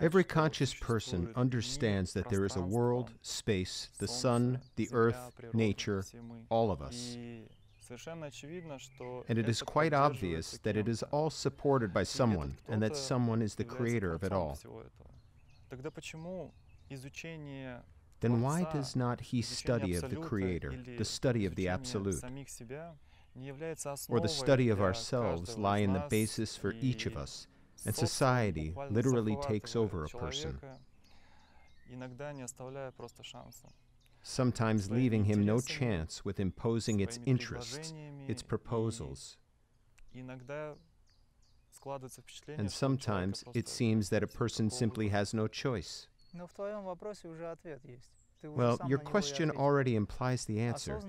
Every conscious person understands that there is a world, space, the sun, the earth, nature, all of us. And it is quite obvious that it is all supported by someone, and that someone is the creator of it all. Then why does not he study of the Creator, the study of the Absolute, or the study of ourselves lie in the basis for each of us, and society literally takes over a person, sometimes leaving him no chance with imposing its interests, its proposals. And sometimes it seems that a person simply has no choice. Well, your question already implies the answer.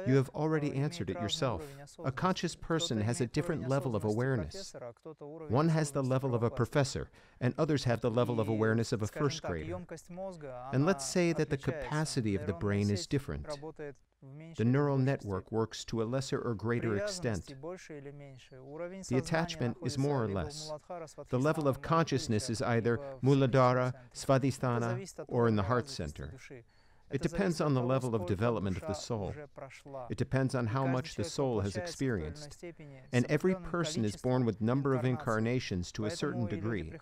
You have already answered it yourself. A conscious person has a different level of awareness. One has the level of a professor, and others have the level of awareness of a first grader. And let's say that the capacity of the brain is different. The neural network works to a lesser or greater extent. The attachment is more or less. The level of consciousness is either Muladhara, Svadhisthana, or in the heart center. It depends on the level of development of the soul. It depends on how much the soul has experienced. And every person is born with number of incarnations to a certain degree.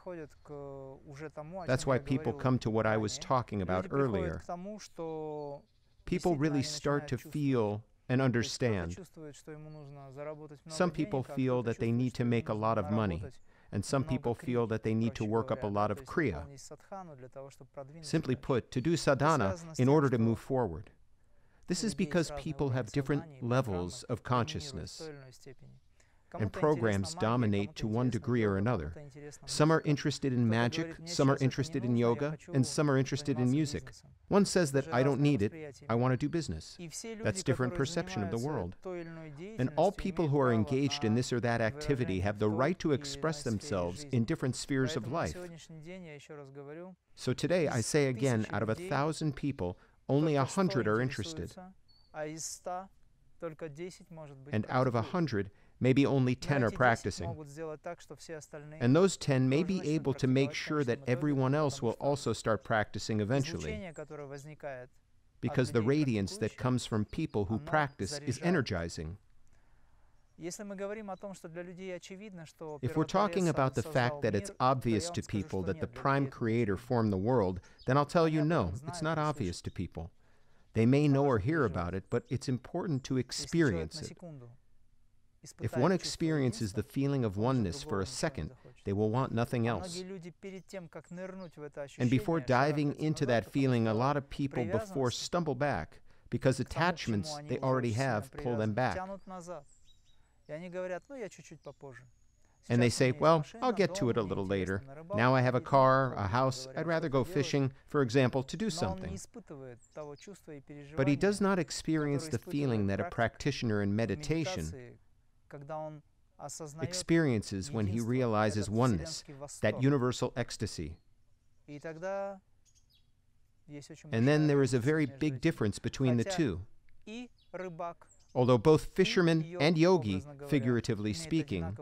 That's why people come to what I was talking about earlier. People really start to feel and understand. Some people feel that they need to make a lot of money, and some people feel that they need to work up a lot of Kriya. Simply put, to do sadhana in order to move forward. This is because people have different levels of consciousness, and programs dominate to one degree or another. Some are interested in magic, some are interested in yoga, and some are interested in music. One says that I don't need it, I want to do business. That's different perception of the world. And all people who are engaged in this or that activity have the right to express themselves in different spheres of life. So today I say again, out of 1,000 people, only 100 are interested. And out of 100, maybe only 10 are practicing. And those 10 may be able to make sure that everyone else will also start practicing eventually, because the radiance that comes from people who practice is energizing. If we're talking about the fact that it's obvious to people that the Prime Creator formed the world, then I'll tell you no, it's not obvious to people. They may know or hear about it, but it's important to experience it. If one experiences the feeling of oneness for a second, they will want nothing else. And before diving into that feeling, a lot of people before stumble back, because attachments they already have pull them back. And they say, well, I'll get to it a little later. Now I have a car, a house, I'd rather go fishing, for example, to do something. But he does not experience the feeling that a practitioner in meditation experiences when he realizes oneness, that universal ecstasy. And then there is a very big difference between the two. Although both fishermen and yogi, figuratively speaking,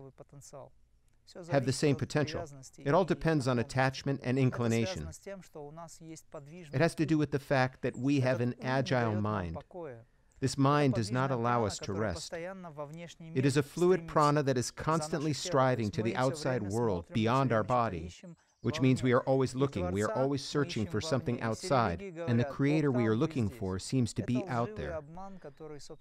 have the same potential. It all depends on attachment and inclination. It has to do with the fact that we have an agile mind. This mind does not allow us to rest. It is a fluid prana that is constantly striving to the outside world, beyond our body, which means we are always looking, we are always searching for something outside, and the Creator we are looking for seems to be out there.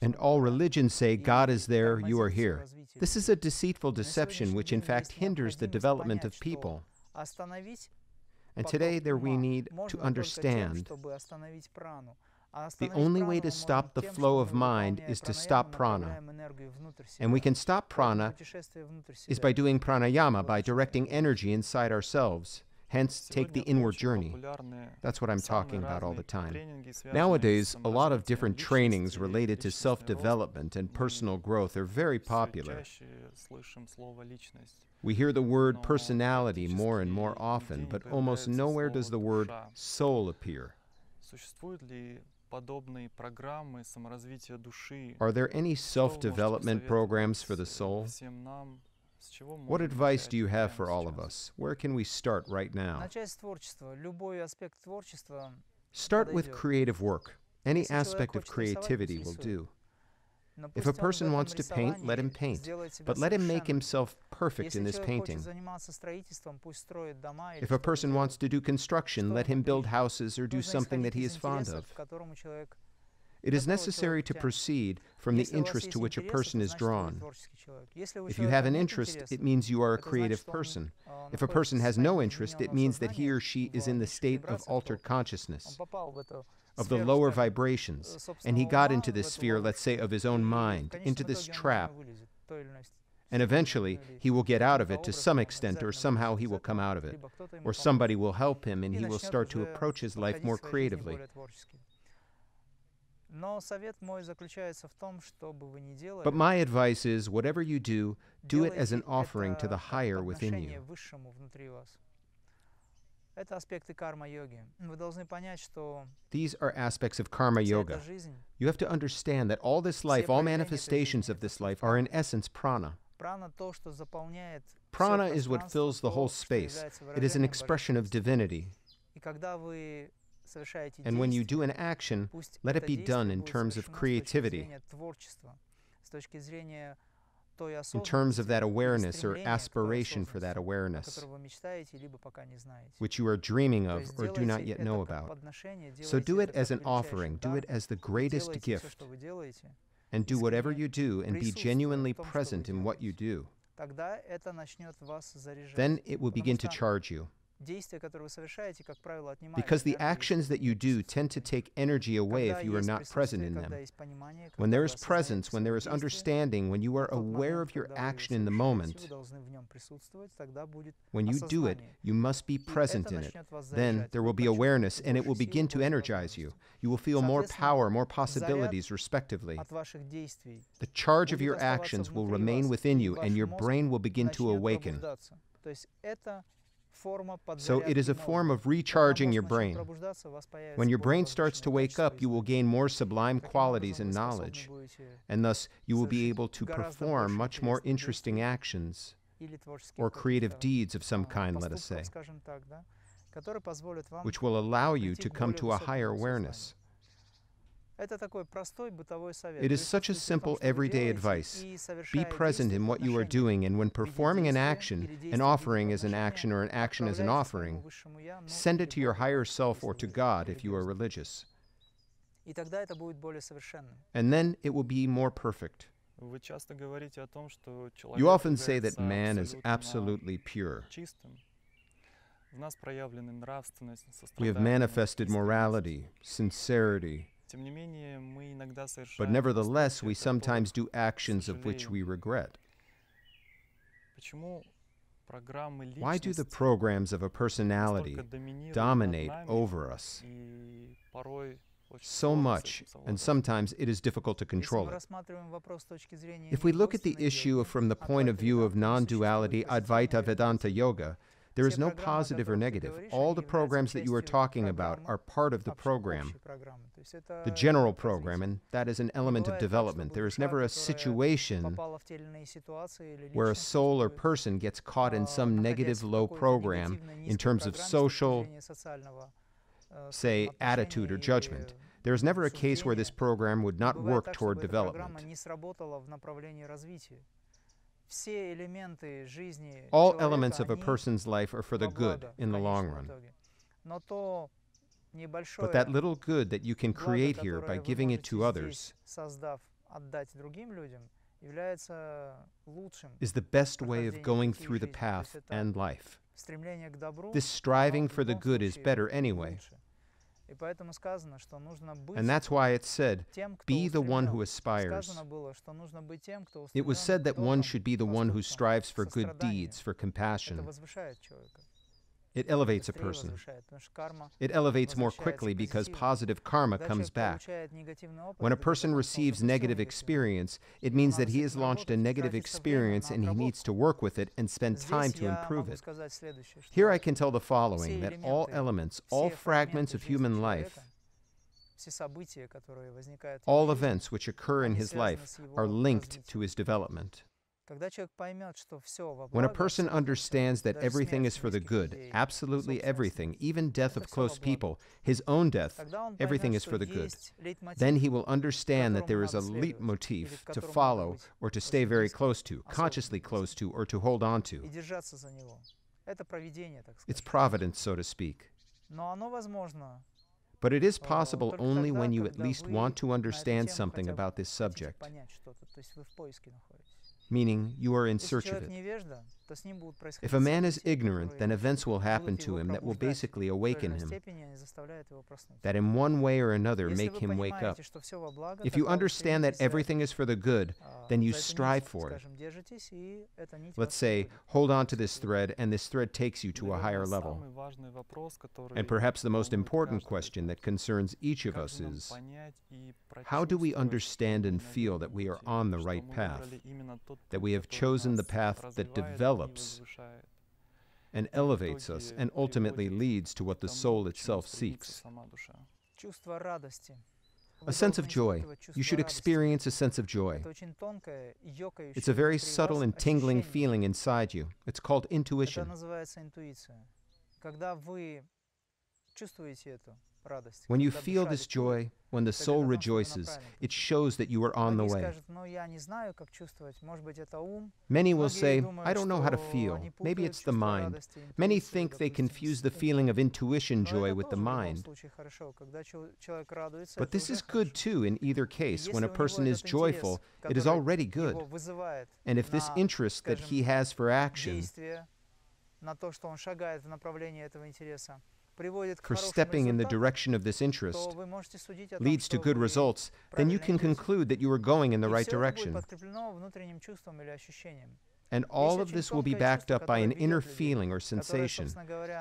And all religions say, God is there, you are here. This is a deceitful deception which in fact hinders the development of people. And today there we need to understand the only way to stop the flow of mind is to stop prana. And we can stop prana is by doing pranayama, by directing energy inside ourselves. Hence, take the inward journey. That's what I'm talking about all the time. Nowadays, a lot of different trainings related to self-development and personal growth are very popular. We hear the word personality more and more often, but almost nowhere does the word soul appear. Are there any self-development programs for the soul? What advice do you have for all of us? Where can we start right now? Start with creative work. Any aspect of creativity will do. If a person wants to paint, let him paint, but let him make himself perfect in this painting. If a person wants to do construction, let him build houses or do something that he is fond of. It is necessary to proceed from the interest to which a person is drawn. If you have an interest, it means you are a creative person. If a person has no interest, it means that he or she is in the state of altered consciousness, of the lower vibrations, and he got into this sphere, let's say, of his own mind, into this trap. And eventually, he will get out of it to some extent, or somehow he will come out of it, or somebody will help him, and he will start to approach his life more creatively. But my advice is, whatever you do it as an offering to the higher within you. These are aspects of karma yoga. You have to understand that all this life, all manifestations of this life, are in essence prana. Prana is what fills the whole space. It is an expression of divinity. And when you do an action, let it be done in terms of creativity, in terms of that awareness or aspiration for that awareness, which you are dreaming of or do not yet know about. So do it as an offering, do it as the greatest gift, and do whatever you do and be genuinely present in what you do. Then it will begin to charge you. Because the actions that you do tend to take energy away if you are not present in them. When there is presence, when there is understanding, when you are aware of your action in the moment, when you do it, you must be present in it. Then there will be awareness, and it will begin to energize you. You will feel more power, more possibilities, respectively. The charge of your actions will remain within you, and your brain will begin to awaken. So it is a form of recharging your brain. When your brain starts to wake up, you will gain more sublime qualities and knowledge, and thus you will be able to perform much more interesting actions or creative deeds of some kind, let us say, which will allow you to come to a higher awareness. It is such a simple everyday advice. Be present in what you are doing, and when performing an offering is an action or an action as an offering, send it to your higher self or to God if you are religious. And then it will be more perfect. You often say that man is absolutely pure. We have manifested morality, sincerity, but nevertheless, we sometimes do actions of which we regret. Why do the programs of a personality dominate over us so much, and sometimes it is difficult to control it? If we look at the issue from the point of view of non-duality Advaita Vedanta Yoga, there is no positive or negative. All the programs that you are talking about are part of the program, the general program, and that is an element of development. There is never a situation where a soul or person gets caught in some negative low program in terms of social, say, attitude or judgment. There is never a case where this program would not work toward development. All elements of a person's life are for the good in the long run. But that little good that you can create here by giving it to others is the best way of going through the path and life. This striving for the good is better anyway. And that's why it said, be the one who aspires. It was said that one should be the one who strives for good deeds, for compassion. It elevates a person. It elevates more quickly because positive karma comes back. When a person receives negative experience, it means that he has launched a negative experience and he needs to work with it and spend time to improve it. Here I can tell the following, that all elements, all fragments of human life All events which occur in his life are linked to his development. When a person understands that everything is for the good, absolutely everything, even death of close people, his own death, everything is for the good, then he will understand that there is a leitmotif to follow or to stay very close to, consciously close to, or to hold on to. It's providence, so to speak. But it is possible only when you at least want to understand something about this subject, meaning you are in search of it. If a man is ignorant, then events will happen to him that will basically awaken him, that in one way or another make him wake up. If you understand that everything is for the good, then you strive for it. Let's say, hold on to this thread, and this thread takes you to a higher level. And perhaps the most important question that concerns each of us is, how do we understand and feel that we are on the right path, that we have chosen the path that develops and elevates us and ultimately leads to what the soul itself seeks? A sense of joy. You should experience a sense of joy. It's a very subtle and tingling feeling inside you. It's called intuition. When you feel this joy, when the soul rejoices, it shows that you are on the way. Many will say, I don't know how to feel. Maybe it's the mind. Many think they confuse the feeling of intuition joy with the mind. But this is good too in either case. When a person is joyful, it is already good. And if this interest that he has for action, for stepping in the direction of this interest, leads to good results, then you can conclude that you are going in the right direction. And all of this will be backed up by an inner feeling or sensation.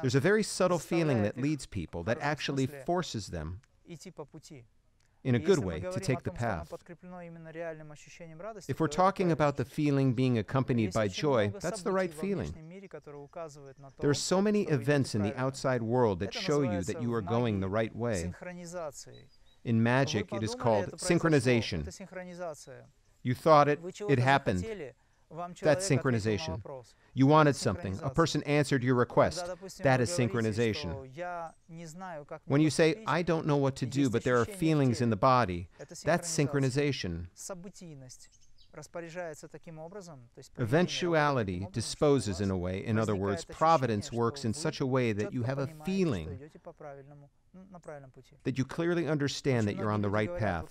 There's a very subtle feeling that leads people, that actually forces them, in a good way, to take the path. If we're talking about the feeling being accompanied by joy, that's the right feeling. There are so many events in the outside world that show you that you are going the right way. In magic, it is called synchronization. You thought it, it happened. That's synchronization. You wanted something. A person answered your request. That is synchronization. When you say, I don't know what to do, but there are feelings in the body, that's synchronization. Eventuality disposes in a way. In other words, providence works in such a way that you have a feeling, that you clearly understand that you're on the right path.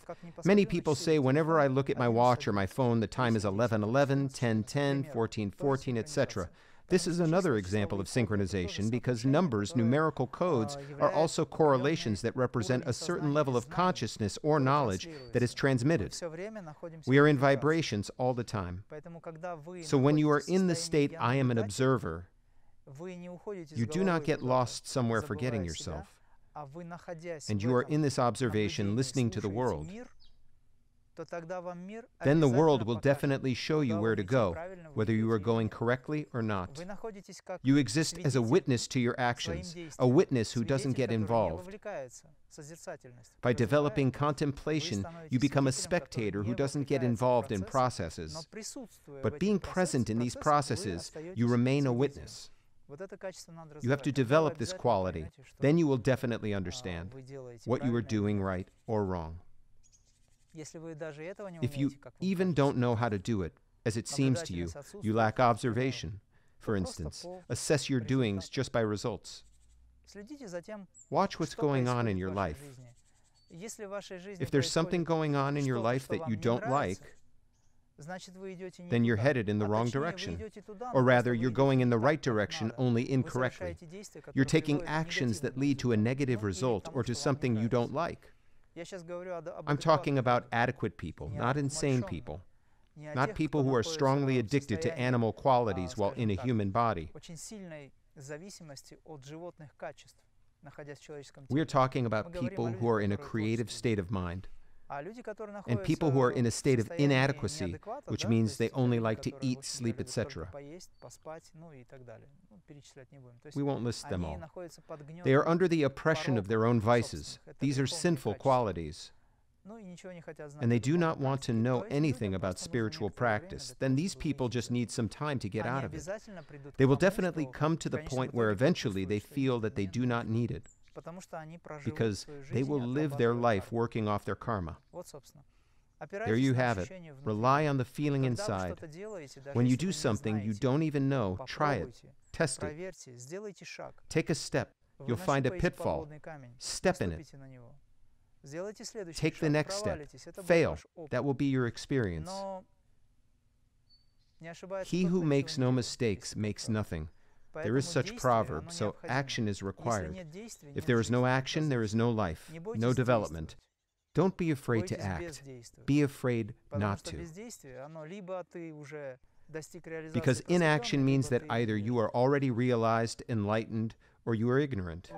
Many people say, whenever I look at my watch or my phone, the time is 11:11, 10:10, 14:14, etc. This is another example of synchronization because numbers, numerical codes, are also correlations that represent a certain level of consciousness or knowledge that is transmitted. We are in vibrations all the time. So when you are in the state, I am an observer, you do not get lost somewhere forgetting yourself. And you are in this observation listening to the world. Then the world will definitely show you where to go, whether you are going correctly or not. You exist as a witness to your actions, a witness who doesn't get involved. By developing contemplation, you become a spectator who doesn't get involved in processes. But being present in these processes, you remain a witness. You have to develop this quality. Then you will definitely understand what you are doing right or wrong. If you even don't know how to do it, as it seems to you, you lack observation. For instance, assess your doings just by results. Watch what's going on in your life. If there's something going on in your life that you don't like, then you're headed in the wrong direction. Or rather, you're going in the right direction, only incorrectly. You're taking actions that lead to a negative result or to something you don't like. I'm talking about adequate people, not insane people. Not people who are strongly addicted to animal qualities while in a human body. We are talking about people who are in a creative state of mind. And people who are in a state of inadequacy, which means they only like to eat, sleep, etc. We won't list them all. They are under the oppression of their own vices. These are sinful qualities. And they do not want to know anything about spiritual practice. Then these people just need some time to get out of it. They will definitely come to the point where eventually they feel that they do not need it, because they will live their life working off their karma. There you have it. Rely on the feeling inside. When you do something you don't even know, try it. Test it. Take a step. You'll find a pitfall. Step in it. Take the next step. Fail. That will be your experience. He who makes no mistakes makes nothing. There is such proverb, so action is required. If there is no action, there is no life, no development. Don't be afraid to act. Be afraid not to. Because inaction means that either you are already realized, enlightened, or you are ignorant.